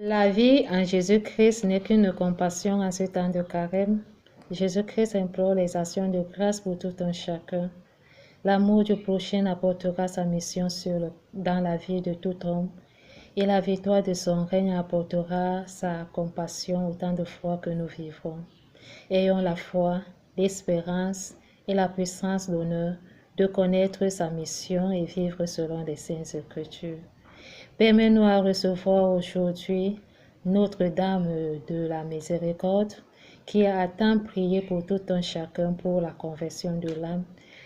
La vie en Jésus-Christ n'est qu'une compassion en ce temps de carême. Jésus-Christ implore les actions de grâce pour tout un chacun. L'amour du prochain apportera sa mission dans la vie de tout homme, et la victoire de son règne apportera sa compassion autant de fois que nous vivrons. Ayons la foi, l'espérance et la puissance d'honneur de connaître sa mission et vivre selon les saintes Écritures. Permets-nous à recevoir aujourd'hui Notre-Dame de la Miséricorde, qui a tant prié pour tout un chacun pour la conversion de l'âme,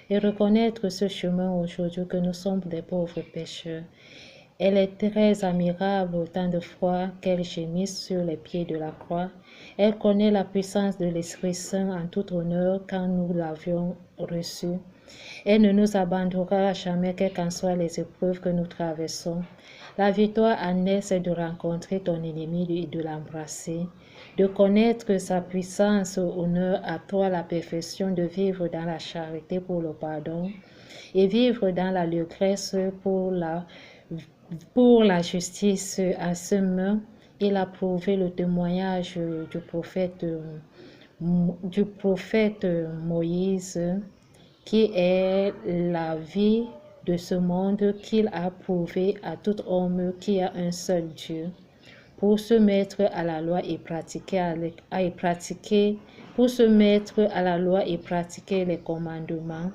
et reconnaître ce chemin aujourd'hui que nous sommes des pauvres pécheurs. Elle est très admirable autant de fois qu'elle gémisse sur les pieds de la croix. Elle connaît la puissance de l'Esprit Saint en tout honneur quand nous l'avions reçu. Elle ne nous abandonnera jamais, quelles qu'en soient les épreuves que nous traversons. La victoire en elle, c'est de rencontrer ton ennemi et de l'embrasser, de connaître sa puissance, honneur à toi la perfection, de vivre dans la charité pour le pardon et vivre dans la l'allégresse pour la justice. À ce moment, il a prouvé le témoignage du prophète Moïse, qui est la vie de ce monde, qu'il a prouvé à tout homme qu'il y a un seul Dieu, pour se mettre à la loi et pratiquer les commandements.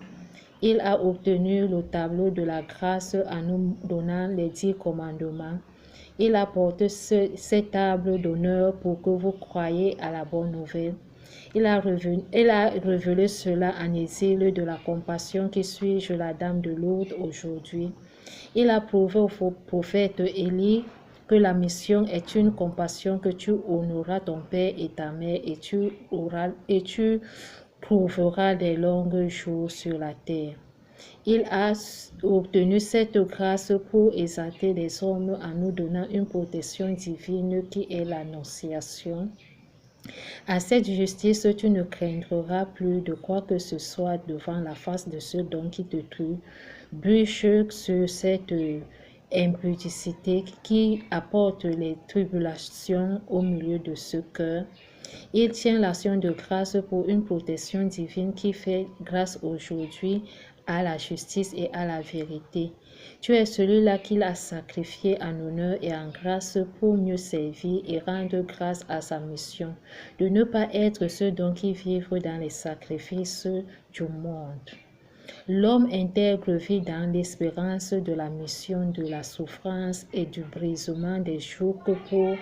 Il a obtenu le tableau de la grâce en nous donnant les 10 commandements. Il apporte cette table d'honneur pour que vous croyiez à la bonne nouvelle. Il a révélé cela en exil de la compassion qui suis-je la Dame de Lourdes aujourd'hui. Il a prouvé au prophète Élie que la mission est une compassion, que tu honoreras ton père et ta mère et tu trouveras des longs jours sur la terre. Il a obtenu cette grâce pour exalter les hommes en nous donnant une protection divine qui est l'Annonciation. À cette justice, tu ne craindras plus de quoi que ce soit devant la face de ceux donc qui te tuent. Bûche sur cette impudicité qui apporte les tribulations au milieu de ce cœur. Il tient l'action de grâce pour une protection divine qui fait grâce aujourd'hui à la justice et à la vérité. Tu es celui-là qu'il a sacrifié en honneur et en grâce pour mieux servir et rendre grâce à sa mission, de ne pas être ceux dont qui vivent dans les sacrifices du monde. L'homme intègre vit dans l'espérance de la mission, de la souffrance et du brisement des jours pour